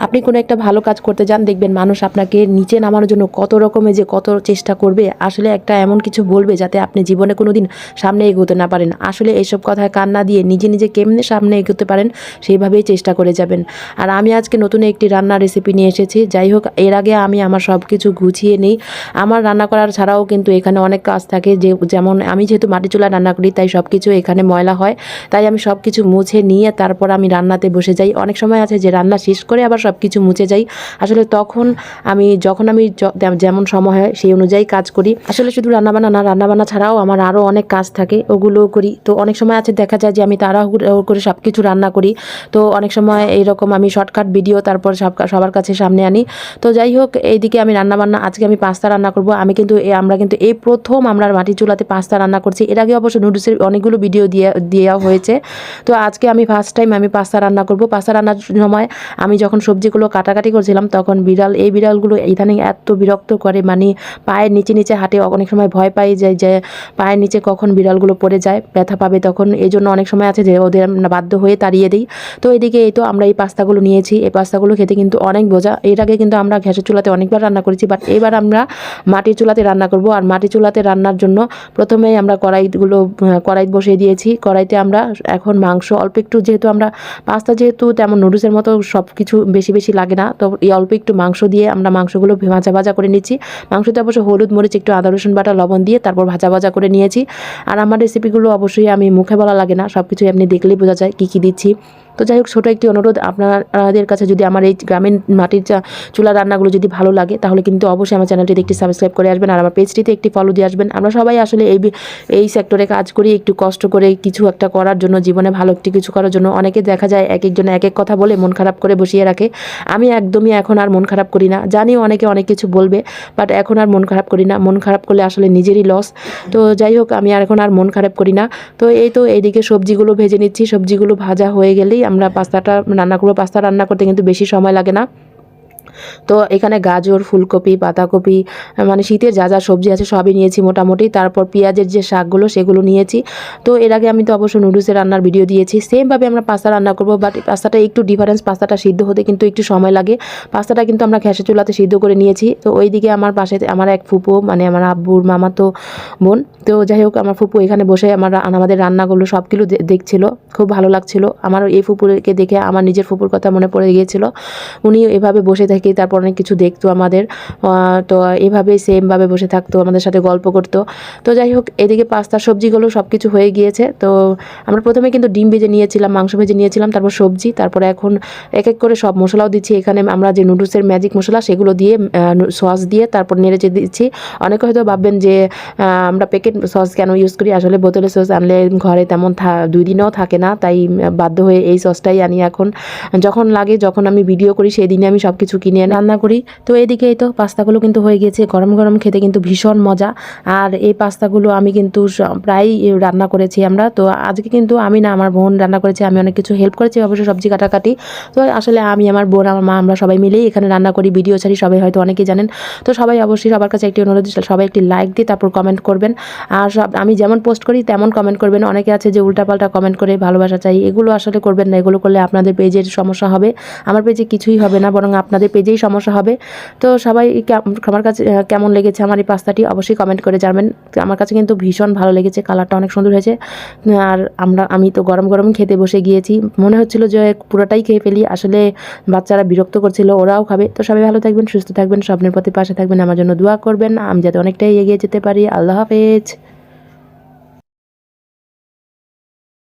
আপনি কোনো একটা ভালো কাজ করতে যান, দেখবেন মানুষ আপনাকে নিচে নামানোর জন্য কত রকমের যে কত চেষ্টা করবে, আসলে একটা এমন কিছু বলবে যাতে আপনি জীবনে কোনো দিন সামনে এগোতে না পারেন। আসলে এইসব কথায় কান না দিয়ে নিজে নিজে কেমনে সামনে এগোতে পারেন সেইভাবেই চেষ্টা করে যাবেন। আর আমি আজকে নতুন একটি রান্নার রেসিপি নিয়ে এসেছি। যাই হোক, এর আগে আমি আমার সব কিছু গুছিয়ে নিই। আমার রান্না করার ছাড়াও কিন্তু এখানে অনেক কাজ থাকে, যেমন আমি যেহেতু মাটি চুলায় রান্না করি, তাই সব কিছু এখানে ময়লা হয়। তাই আমি সব কিছু মুছে নিয়ে তারপর আমি রান্নাতে বসে যাই। অনেক সময় আছে যে রান্না শেষ করে আবার সব কিছু মুছে যাই। আসলে তখন যখন আমি যেমন সময় হয় সেই অনুযায়ী কাজ করি। আসলে শুধু রান্নাবান্না না, রান্নাবান্না ছাড়াও আমার আরও অনেক কাজ থাকে, ওগুলোও করি। তো অনেক সময় আছে দেখা যায় যে আমি তাড়াহুড়ো করে সব কিছু রান্না করি। তো অনেক সময় এইরকম আমি শর্টকাট ভিডিও তারপর সবার কাছে সামনে আনি। তো যাই হোক, এইদিকে আমি রান্নাবান্না, আজকে আমি পাস্তা রান্না করব। আমরা কিন্তু এই প্রথম আমরা মাটির চুলাতে পাস্তা রান্না করছি। এর আগে অবশ্য নুডলসের অনেকগুলো ভিডিও দেওয়া হয়েছে। তো আজকে আমি ফার্স্ট টাইম আমি পাস্তা রান্না করব। পাস্তা রান্নার সময় আমি যখন সবজিগুলো কাটাকাটি করছিলাম, তখন এই বিড়ালগুলো ইদানিং এত বিরক্ত করে, মানে পায়ের নিচে নিচে হাঁটে। অনেক সময় ভয় পাই যায় যে পায়ের নিচে কখন বিড়ালগুলো পড়ে যায়, ব্যথা পাবে তখন। এই জন্য অনেক সময় আছে যে ওদের বাধ্য হয়ে তাড়িয়ে দিই। তো এদিকে এই তো আমরা এই পাস্তাগুলো নিয়েছি। এই পাস্তাগুলো খেতে কিন্তু অনেক মজা। এর আগে কিন্তু আমরা গ্যাসের চুলাতে অনেকবার রান্না করেছি, বাট এবার আমরা মাটির চুলাতে রান্না করব। আর মাটির চুলাতে রান্নার জন্য প্রথমেই আমরা কড়াই বসিয়ে দিয়েছি। কড়াইতে আমরা এখন মাংস অল্প একটু, যেহেতু আমরা পাস্তা যেহেতু তেমন নুডলসের মতো সব কিছু বেশি বেশি লাগে না, তো এই অল্প একটু মাংস দিয়ে আমরা মাংসগুলো ভাজা করে নিচ্ছি। মাংসতে অবশ্য হলুদ মরিচ একটু আদা রসুন বাটা লবণ দিয়ে তারপর ভাজা করে নিয়েছি। আর আমার রেসিপিগুলো অবশ্যই আমি মুখে বলা লাগে না, সব কিছুই আপনি দেখলেই বোঝা যায় কী দিচ্ছি। তো যাই হোক, ছোটো একটি অনুরোধ আপনাদের কাছে, যদি আমার এই গ্রামীণ মাটির চুলা রান্নাগুলো যদি ভালো লাগে, তাহলে কিন্তু অবশ্যই আমার চ্যানেলটিতে একটি সাবস্ক্রাইব করে আসবেন আর আমার পেজটিতে একটি ফলো দিয়ে আসবেন। আমরা সবাই আসলে এই সেক্টরে কাজ করি, একটু কষ্ট করে কিছু একটা করার জন্য, জীবনে ভালো একটি কিছু করার জন্য। অনেকে দেখা যায় এক একজন এক এক কথা বলে মন খারাপ করে বসিয়ে রাখে। আমি একদমই এখন আর মন খারাপ করি না। জানি অনেকে অনেক কিছু বলবে, বাট এখন আর মন খারাপ করি না। মন খারাপ করলে আসলে নিজেরই লস। তো যাই হোক, আমি এখন আর মন খারাপ করি না। তো এইদিকে সবজিগুলো ভেজে নিচ্ছি। সবজিগুলো ভাজা হয়ে গেলেই আমরা পাস্তাটা রান্না করবো। পাস্তা রান্না করতে কিন্তু বেশি সময় লাগে না। তো এখানে গাজর, ফুলকপি, পাতাকপি, মানে শীতের যা যা সবজি আছে সবই নিয়েছি মোটামুটি। তারপর পেঁয়াজের যে শাকগুলো সেগুলো নিয়েছি। তো এর আগে আমি তো অবশ্য নুডলসের রান্নার ভিডিও দিয়েছি। সেমভাবে আমরা পাস্তা রান্না করবো, বাট পাস্তাটা একটু ডিফারেন্স। পাস্তাটা সিদ্ধ হতে কিন্তু একটু সময় লাগে। পাস্তাটা কিন্তু আমরা গ্যাসের চুলাতে সিদ্ধ করে নিয়েছি। তো ওইদিকে আমার পাশে আমার এক ফুপু, মানে আমার আব্বুর মামাতো বোন, তো যাই হোক আমার ফুপু এখানে বসে আমাদের রান্নাগুলো সবগুলো দেখছিল। খুব ভালো লাগছিল। আমার এই ফুপুকে দেখে আমার নিজের ফুপুর কথা মনে পড়ে গিয়েছিল। উনি এভাবে বসে থেকে তারপর অনেক কিছু দেখতো আমাদের। তো এভাবেই সেমভাবে বসে থাকতো, আমাদের সাথে গল্প করতো। তো যাই হোক, এদিকে পাস্তা সবজিগুলো সব কিছু হয়ে গিয়েছে। তো আমরা প্রথমে কিন্তু ডিম ভেজে নিয়েছিলাম, মাংস ভেজে নিয়েছিলাম, তারপর সবজি, তারপরে এখন এক এক করে সব মশলাও দিচ্ছি। এখানে আমরা যে নুডলসের ম্যাজিক মশলা সেগুলো দিয়ে সস দিয়ে তারপর নেড়েচে দিচ্ছি। অনেকে হয়তো ভাববেন যে আমরা প্যাকেট সস কেন ইউজ করি। আসলে বোতলের সস আনলে ঘরে তেমন 2 দিনেও থাকে না, তাই বাধ্য হয়ে এই সসটাই আনি। এখন যখন আমি ভিডিও করি সেই দিনে আমি সব কিছু কিনে রান্না করি। তো এদিকে এই তো পাস্তাগুলো কিন্তু হয়ে গিয়েছে। গরম গরম খেতে কিন্তু ভীষণ মজা। আর এই পাস্তাগুলো আমি কিন্তু প্রায় রান্না করেছি আমরা। তো আজকে কিন্তু আমি না, আমার বোন রান্না করেছে। আমি অনেক কিছু হেল্প করেছি অবশ্যই, সবজি কাটাকাটি। তো আসলে আমি, আমার বোন, আমার মা, আমরা সবাই মিলেই এখানে রান্না করি, ভিডিও ছাড়ি। সবাই হয়তো অনেকেই জানেন। তো সবাই অবশ্যই, সবার কাছে একটি অনুরোধ, সবাই একটি লাইক দিয়ে তারপর কমেন্ট করবেন। আর আমি যেমন পোস্ট করি তেমন কমেন্ট করবেন। অনেকে আছে যে উল্টাপাল্টা কমেন্ট করে ভালোবাসা চাই, এগুলো আসলে করবেন না। এগুলো করলে আপনাদের পেজের সমস্যা হবে। আমার পেজে কিছুই হবে না, বরং আপনাদের পেজেই সমস্যা হবে। তো সবাই আমার কাছে কেমন লেগেছে আমার এই পাস্তাটি অবশ্যই কমেন্ট করে জানাবেন। আমার কাছে কিন্তু ভীষণ ভালো লেগেছে, কালারটা অনেক সুন্দর হয়েছে। আর আমি তো গরম গরম খেতে বসে গিয়েছি। মনে হচ্ছিল যে পুরোটাই খেয়ে ফেলি। আসলে বাচ্চারা বিরক্ত করছিল, ওরাও খাবে। তো সবাই ভালো থাকবেন, সুস্থ থাকবেন, স্বপ্নের পথে পাশে থাকবেন, আমার জন্য দোয়া করবেন আমি যাতে অনেকটাই এগিয়ে যেতে পারি। আল্লাহ হাফেজ।